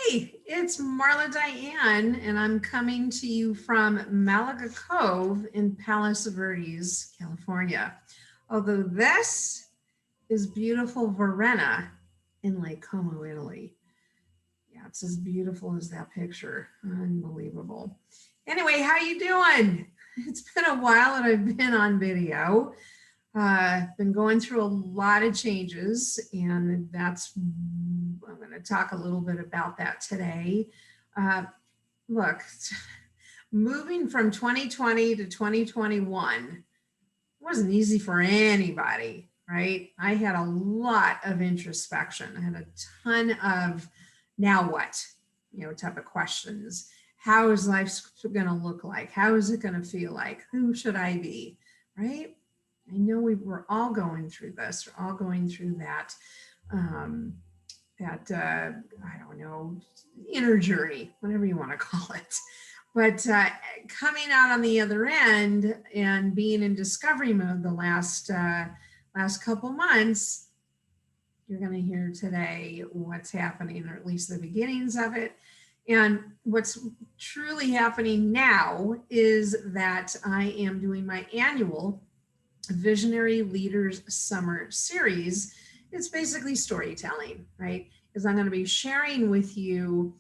Hey, it's Marla Diann, and I'm coming to you from Malaga Cove in Palos, Verdes, California. Although this is beautiful Varenna in Lake Como, Italy. Yeah, it's as beautiful as that picture. Unbelievable. Anyway, how you doing? It's been a while that I've been on video. Been going through a lot of changes, and I'm going to talk a little bit about that today. Uh, Look, moving from 2020 to 2021 wasn't easy for anybody, right? I had a lot of introspection. I had a ton of now what, type of questions. How is life going to look like? How is it going to feel like? Who should I be, right? I know we're all going through this. We're all going through that, um, I don't know, inner journey, whatever you want to call it. But coming out on the other end and being in discovery mode the last couple months, you're going to hear today what's happening, or at least the beginnings of it. And what's truly happening now is that I am doing my annual Visionary Leaders Summer Series. It's basically storytelling, right? Because I'm going to be sharing with you,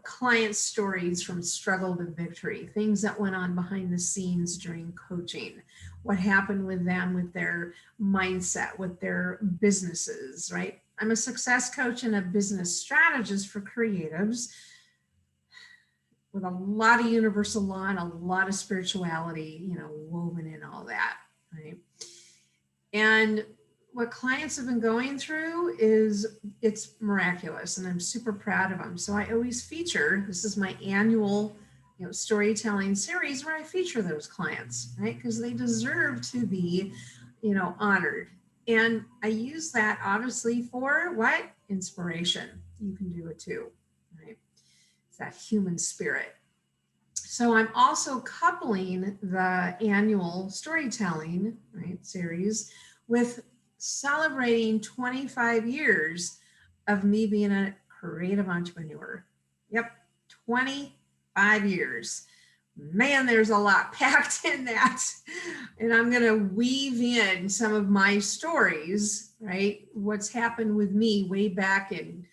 client stories from struggle to victory, things that went on behind the scenes during coaching, what happened with them, with their mindset, with their businesses, right? I'm a success coach and a business strategist for creatives with a lot of universal law and a lot of spirituality, woven in all that, right? And what clients have been going through it's miraculous, and I'm super proud of them. So I always feature, this is my annual, storytelling series where I feature those clients, right? Because they deserve to be, honored. And I use that obviously for what? Inspiration. You can do it too, right? It's that human spirit. So I'm also coupling the annual storytelling, right, series with celebrating 25 years of me being a creative entrepreneur. Yep, 25 years. Man, there's a lot packed in that. And I'm going to weave in some of my stories, right? What's happened with me way back in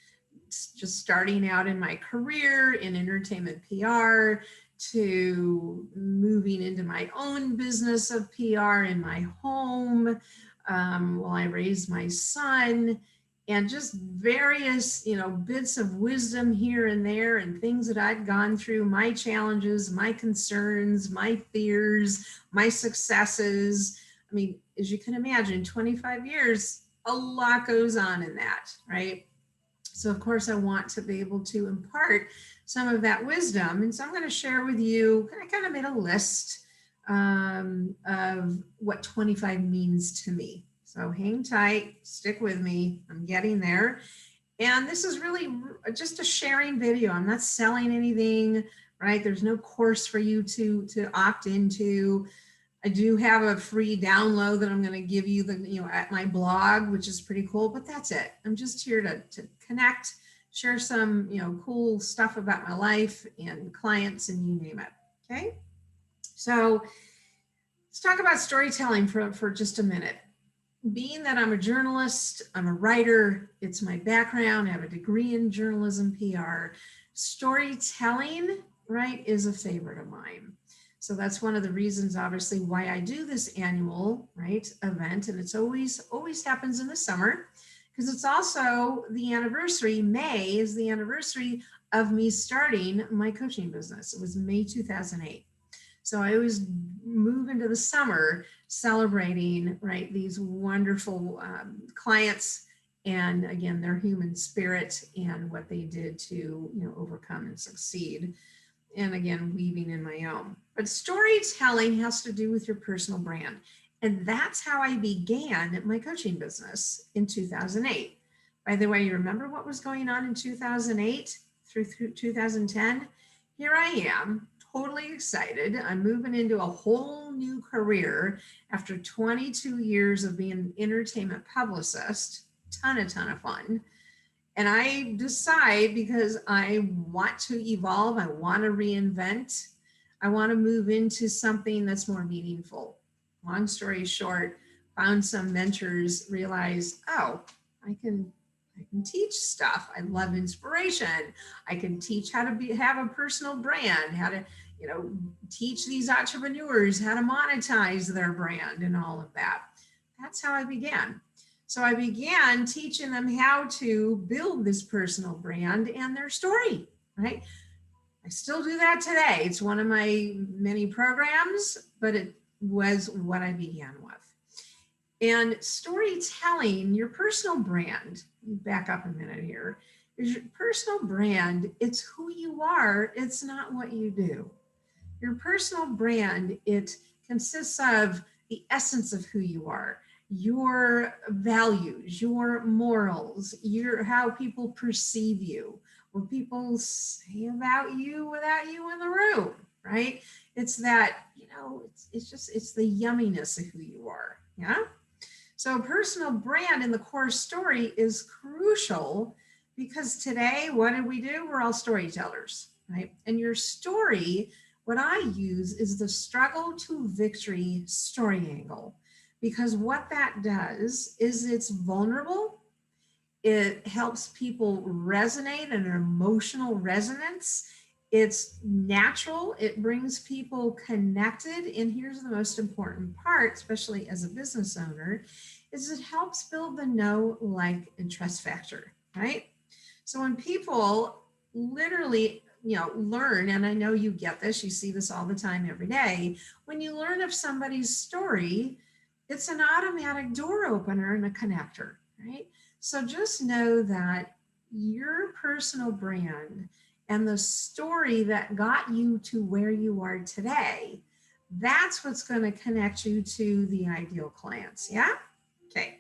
just starting out in my career in entertainment PR, to moving into my own business of PR in my home while I raised my son, and just various, bits of wisdom here and there, and things that I'd gone through, my challenges, my concerns, my fears, my successes. I mean, as you can imagine, 25 years, a lot goes on in that, right? So of course I want to be able to impart some of that wisdom. And so I'm going to share with you, I kind of made a list of what 25 means to me. So hang tight, stick with me, I'm getting there. And this is really just a sharing video. I'm not selling anything, right? There's no course for you to opt into. I do have a free download that I'm going to give you at my blog, which is pretty cool, but that's it. I'm just here to connect, share some, cool stuff about my life and clients, and you name it. Okay. So let's talk about storytelling for just a minute. Being that I'm a journalist, I'm a writer, it's my background, I have a degree in journalism, PR, storytelling, right, is a favorite of mine. So that's one of the reasons, obviously, why I do this annual, right, event. And it's always happens in the summer, because it's also the anniversary. May is the anniversary of me starting my coaching business. It was May 2008. So I always move into the summer celebrating, right, these wonderful clients, and again, their human spirit and what they did to, overcome and succeed. And again, weaving in my own. But storytelling has to do with your personal brand. And that's how I began my coaching business in 2008. By the way, you remember what was going on in 2008 through 2010? Here I am, totally excited. I'm moving into a whole new career after 22 years of being an entertainment publicist. Ton of fun. And I decide, because I want to evolve, I want to reinvent, I want to move into something that's more meaningful. Long story short, found some mentors, realized, oh, I can teach stuff. I love inspiration. I can teach how to have a personal brand, how to, teach these entrepreneurs how to monetize their brand and all of that. That's how I began. So I began teaching them how to build this personal brand and their story, right? I still do that today. It's one of my many programs, but it was what I began with. And storytelling, your personal brand, back up a minute here, is your personal brand. It's who you are. It's not what you do. Your personal brand, it consists of the essence of who you are, your values, your morals, your how people perceive you, what people say about you without you in the room, right? It's that, it's the yumminess of who you are. Yeah. So personal brand in the core story is crucial, because today, what do? We're all storytellers, right? And your story, what I use is the struggle to victory story angle, because what that does is it's vulnerable. It helps people resonate, an emotional resonance. It's natural. It brings people connected. And here's the most important part, especially as a business owner, is it helps build the know, like, and trust factor, right? So when people literally, learn, and I know you get this, you see this all the time every day, when you learn of somebody's story, it's an automatic door opener and a connector, right? So just know that your personal brand and the story that got you to where you are today, that's what's going to connect you to the ideal clients. Yeah? Okay.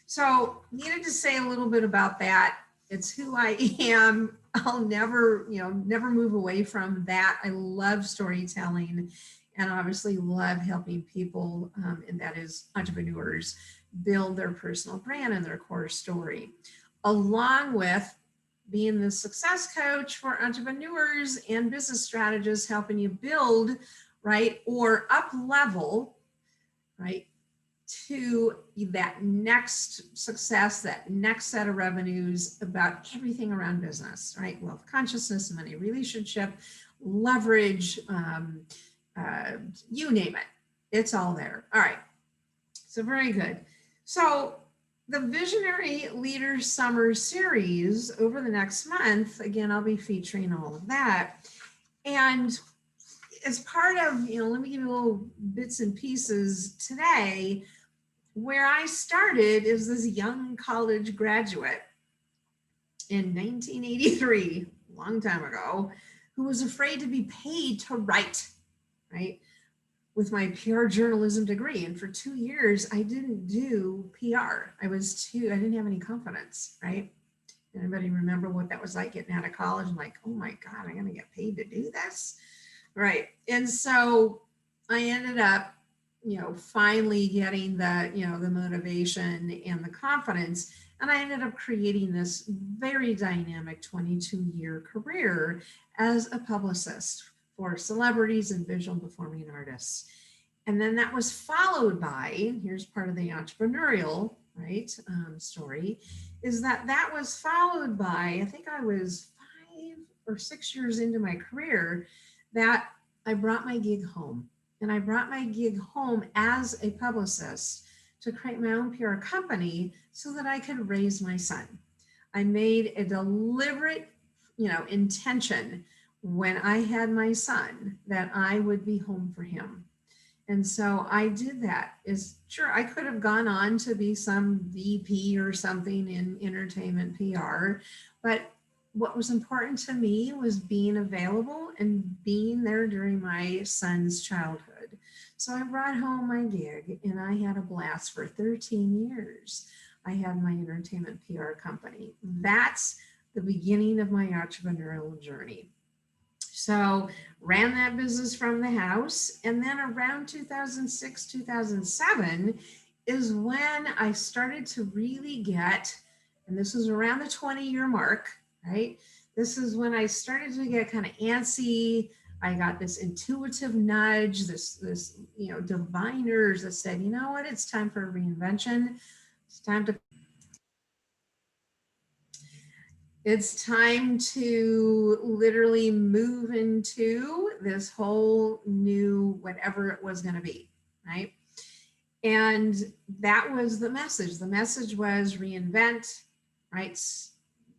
So needed to say a little bit about that. It's who I am. I'll never move away from that. I love storytelling, and obviously love helping people, and that is entrepreneurs, build their personal brand and their core story, along with being the success coach for entrepreneurs and business strategists, helping you build, right, or up level, right, to that next success, that next set of revenues, about everything around business, right? Wealth consciousness, money, relationship, leverage, you name it. It's all there. All right. So very good. So the Visionary Leaders Summer Series over the next month, again, I'll be featuring all of that. And as part of, let me give you little bits and pieces today. Where I started is this young college graduate in 1983, a long time ago, who was afraid to be paid to write, right? With my PR journalism degree. And for 2 years, I didn't do PR. I didn't have any confidence, right? Anybody remember what that was like, getting out of college and like, oh my God, I'm going to get paid to do this? Right. And so I ended up, finally getting the motivation and the confidence. And I ended up creating this very dynamic 22-year career as a publicist for celebrities and visual performing artists. And then that was followed by, here's part of the entrepreneurial, right, story, is that was followed by, I think I was 5 or 6 years into my career, that I brought my gig home. And I brought my gig home as a publicist to create my own PR company so that I could raise my son. I made a deliberate, intention when I had my son that I would be home for him. And so I did that. Sure, I could have gone on to be some VP or something in entertainment PR, but what was important to me was being available and being there during my son's childhood. So I brought home my gig and I had a blast for 13 years. I had my entertainment PR company. That's the beginning of my entrepreneurial journey. So ran that business from the house. And then around 2006, 2007 is when I started to really get And this was around the 20-year mark, right? This is when I started to get kind of antsy. I got this intuitive nudge, this diviners that said, you know what, it's time for a reinvention. It's time to literally move into this whole new whatever it was going to be, right? And that was the message. The message was reinvent, right?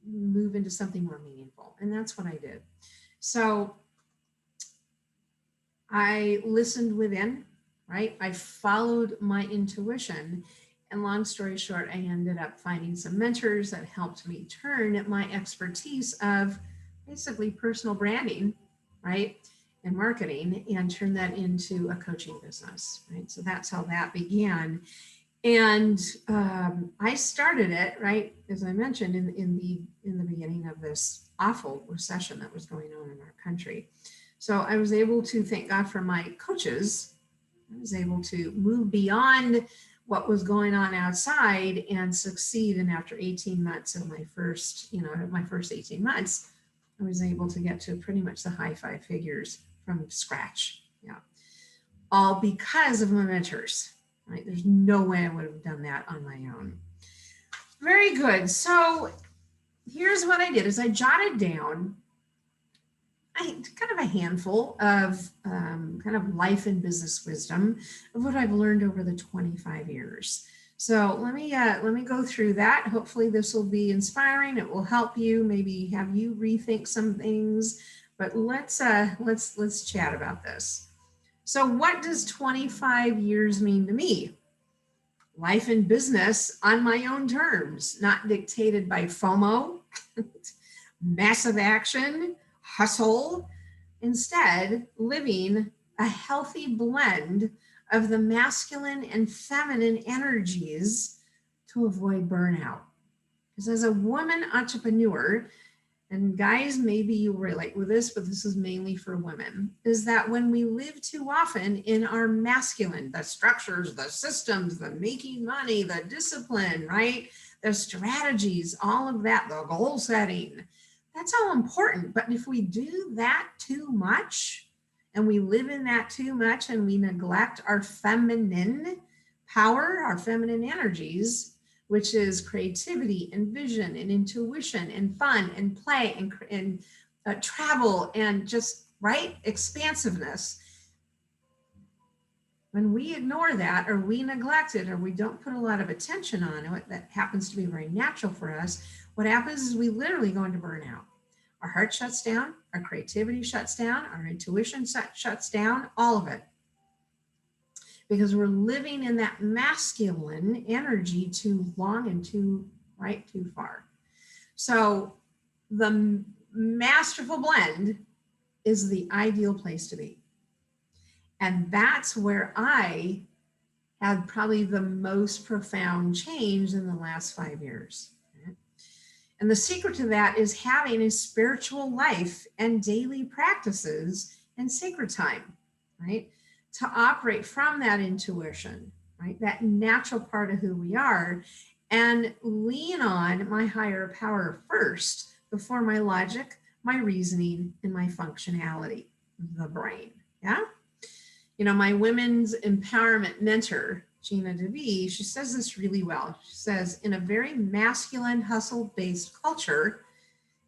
Move into something more meaningful. And that's what I did. So I listened within, right? I followed my intuition. And long story short, I ended up finding some mentors that helped me turn my expertise of basically personal branding, right? And marketing, and turn that into a coaching business, right? So that's how that began. And I started it, right, as I mentioned, in the beginning of this awful recession that was going on in our country. So I was able to, thank God for my coaches, I was able to move beyond what was going on outside and succeed. And after 18 months of my first 18 months, I was able to get to pretty much the high five figures from scratch. Yeah. All because of my mentors, right? There's no way I would have done that on my own. Very good. So here's what I did is I jotted down kind of a handful of kind of life and business wisdom of what I've learned over the 25 years. So let me go through that. Hopefully this will be inspiring. It will help you, maybe have you rethink some things, but let's chat about this. So what does 25 years mean to me? Life and business on my own terms, not dictated by FOMO, massive action, hustle. Instead, living a healthy blend of the masculine and feminine energies to avoid burnout. Because as a woman entrepreneur, and guys, maybe you relate with this, but this is mainly for women, is that when we live too often in our masculine, the structures, the systems, the making money, the discipline, right? The strategies, all of that, the goal setting, that's all important. But if we do that too much, and we live in that too much, and we neglect our feminine power, our feminine energies, which is creativity and vision and intuition and fun and play and travel and just, right, expansiveness. When we ignore that, or we neglect it, or we don't put a lot of attention on it, that happens to be very natural for us, what happens is we literally go into burnout. Our heart shuts down, our creativity shuts down, our intuition shuts down, all of it. Because we're living in that masculine energy too long and too far. So the masterful blend is the ideal place to be. And that's where I had probably the most profound change in the last 5 years. And the secret to that is having a spiritual life and daily practices and sacred time, right? To operate from that intuition, right? That natural part of who we are, and lean on my higher power first before my logic, my reasoning, and my functionality, the brain. Yeah. You know, my women's empowerment mentor, Gina DeVee, she says this really well. She says, in a very masculine, hustle-based culture,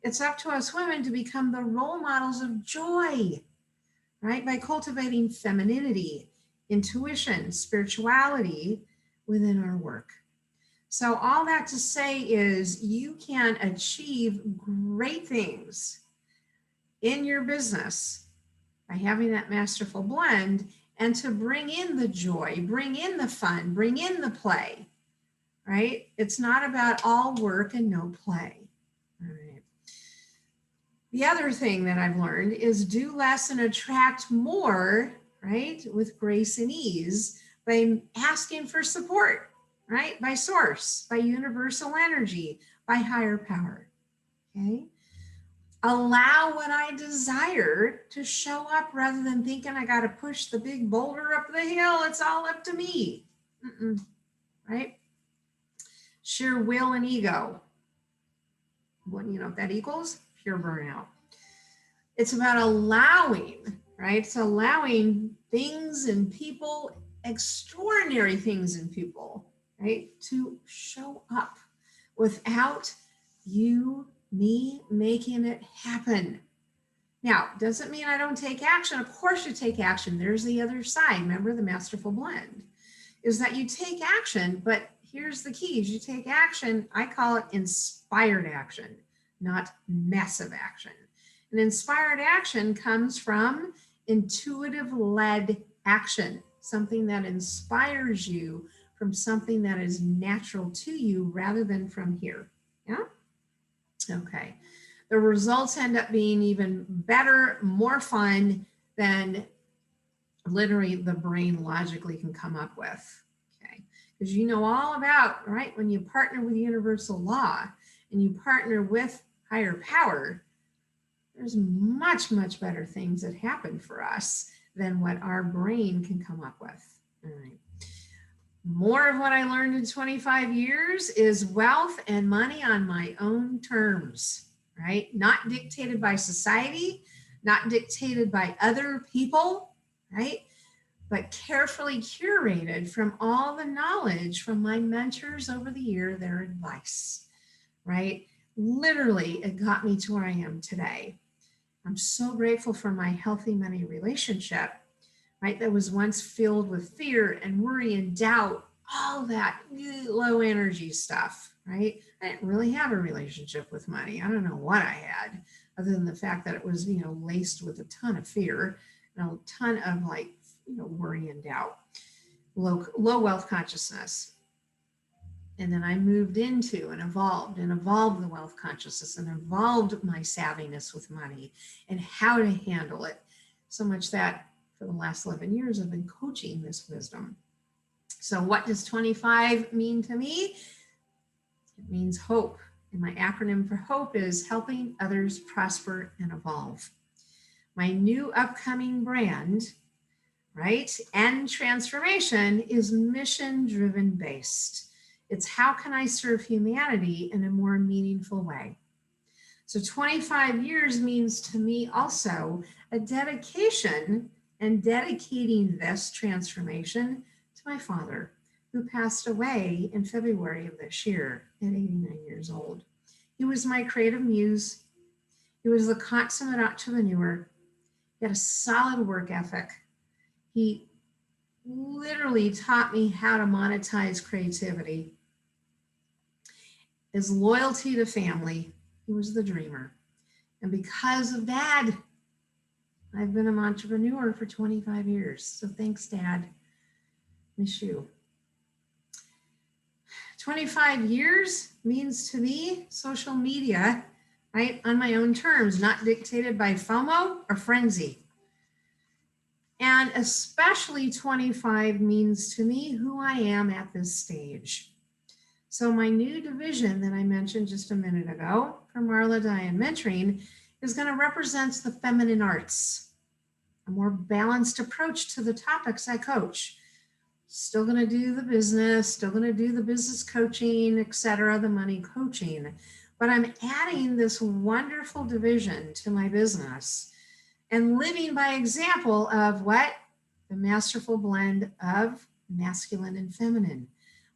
it's up to us women to become the role models of joy, right? By cultivating femininity, intuition, spirituality within our work. So all that to say is you can achieve great things in your business by having that masterful blend, and to bring in the joy, bring in the fun, bring in the play, right? It's not about all work and no play. All right. The other thing that I've learned is do less and attract more, right? With grace and ease, by asking for support, right? By source, by universal energy, by higher power, okay? Allow what I desire to show up rather than thinking I got to push the big boulder up the hill. It's all up to me, right? Sheer will and ego, you know what that equals? Pure burnout. It's about allowing, right? It's allowing things and people, extraordinary things in people, right, to show up without you, me making it happen. Now, doesn't mean I don't take action. Of course you take action. There's the other side. Remember the masterful blend is that you take action, but here's the key is you take action. I call it inspired action, not massive action. And inspired action comes from intuitive led action, something that inspires you from something that is natural to you rather than from here. Yeah? Okay. The results end up being even better, more fun than literally the brain logically can come up with. Okay. Because you know all about, right, when you partner with universal law and you partner with higher power, there's much, much better things that happen for us than what our brain can come up with. All right. More of what I learned in 25 years is wealth and money on my own terms, right? Not dictated by society, not dictated by other people, right? But carefully curated from all the knowledge from my mentors over the year, their advice, right? Literally, it got me to where I am today. I'm so grateful for my healthy money relationship, right? That was once filled with fear and worry and doubt, all that low energy stuff, right? I didn't really have a relationship with money. I don't know what I had, other than the fact that it was, you know, laced with a ton of fear and a ton of like, you know, worry and doubt, low wealth consciousness. And then I moved into and evolved the wealth consciousness and evolved my savviness with money and how to handle it. So much that for the last 11 years, I've been coaching this wisdom. So what does 25 mean to me? It means hope. And my acronym for hope is helping others prosper and evolve. My new upcoming brand, right, and transformation is mission-driven based. It's how can I serve humanity in a more meaningful way? So 25 years means to me also a dedication and dedicating this transformation to my father, who passed away in February of this year at 89 years old. He was my creative muse. He was the consummate entrepreneur. He had a solid work ethic. He literally taught me how to monetize creativity. His loyalty to family, he was the dreamer. And because of Dad, I've been an entrepreneur for 25 years. So thanks, Dad. Miss you. 25 years means to me social media, right, on my own terms, not dictated by FOMO or frenzy. And especially 25 means to me who I am at this stage. So my new division that I mentioned just a minute ago from Marla Diann Mentoring is going to represent the feminine arts, a more balanced approach to the topics I coach. Still going to do the business, still going to do the business coaching, etc., the money coaching. But I'm adding this wonderful division to my business and living by example of what? The masterful blend of masculine and feminine.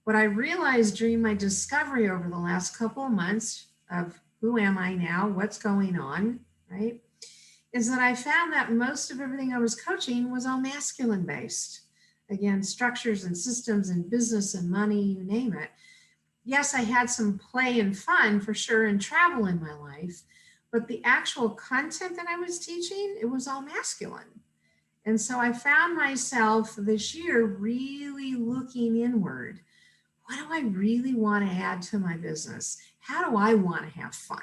What I realized during my discovery over the last couple of months of who am I now, what's going on, right, is that I found that most of everything I was coaching was all masculine based. Again, structures and systems and business and money, you name it. Yes, I had some play and fun for sure and travel in my life, but the actual content that I was teaching, it was all masculine. And so I found myself this year really looking inward. What do I really want to add to my business? How do I want to have fun?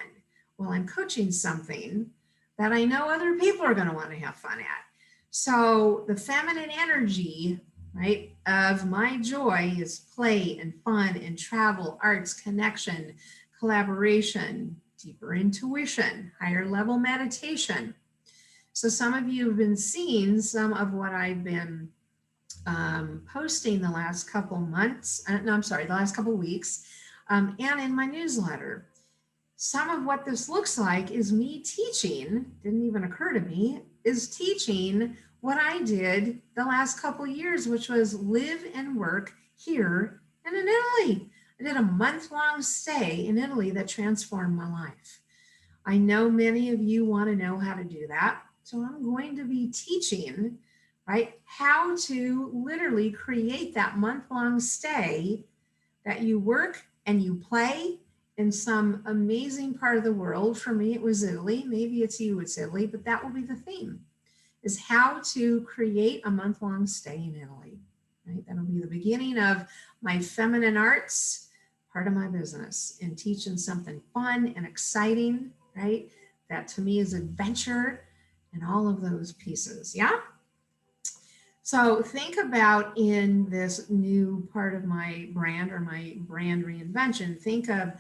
Well, I'm coaching something that I know other people are going to want to have fun at. So the feminine energy, right, of my joy is play and fun and travel, arts, connection, collaboration, deeper intuition, higher level meditation. So some of you have been seeing some of what I've been posting the last couple months, the last couple weeks, and in my newsletter. some of what this looks like is me teaching, didn't even occur to me, is teaching what I did the last couple years, which was live and work here and in Italy. I did a month-long stay in Italy that transformed my life. I know many of you want to know how to do that. So I'm going to be teaching, right, how to literally create that month-long stay that you work and you play in some amazing part of the world. For me, it was Italy. Maybe it's you, it's Italy, but that will be the theme, is how to create a month-long stay in Italy, right? That'll be the beginning of my feminine arts part of my business, and teaching something fun and exciting, right? That to me is adventure and all of those pieces, yeah? So think about, in this new part of my brand or my brand reinvention, think of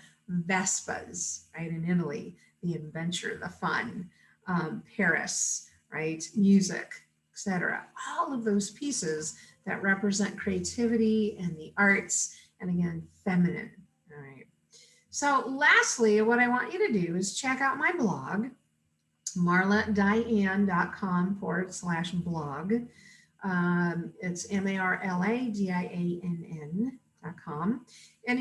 Vespas, right, in Italy, the adventure, the fun, Paris, right, music, etc. All of those pieces that represent creativity and the arts, and again, feminine, all right. So lastly, what I want you to do is check out my blog, marladiann.com/blog. It's marladiann.com. And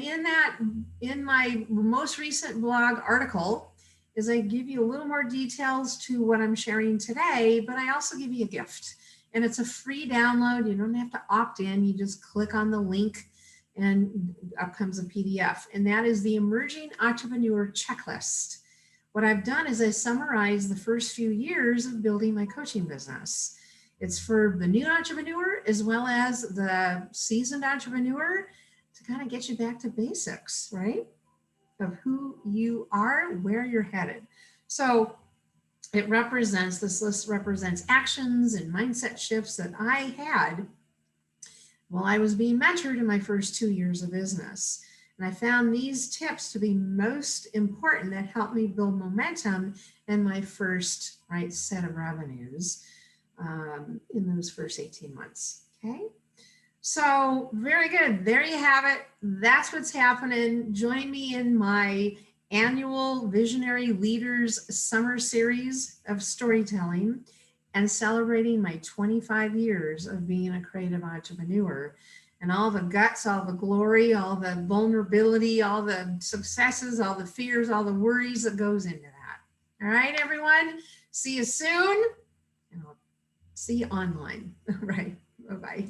in my most recent blog article, is I give you a little more details to what I'm sharing today, but I also give you a gift. And it's a free download. You don't have to opt in. You just click on the link and up comes a PDF. And that is the Emerging Entrepreneur Checklist. What I've done is I summarize the first few years of building my coaching business. It's for the new entrepreneur as well as the seasoned entrepreneur, to kind of get you back to basics, right? Of who you are, where you're headed. So it represents, this list represents actions and mindset shifts that I had while I was being mentored in my first 2 years of business. And I found these tips to be most important that helped me build momentum in my first, right, set of revenues in those first 18 months. Okay. So very good. There you have it. That's what's happening. Join me in my annual Visionary Leaders Summer Series of storytelling and celebrating my 25 years of being a creative entrepreneur, and all the guts, all the glory, all the vulnerability, all the successes, all the fears, all the worries that goes into that. All right, everyone. See you soon. And I'll see you online. All right. Bye-bye.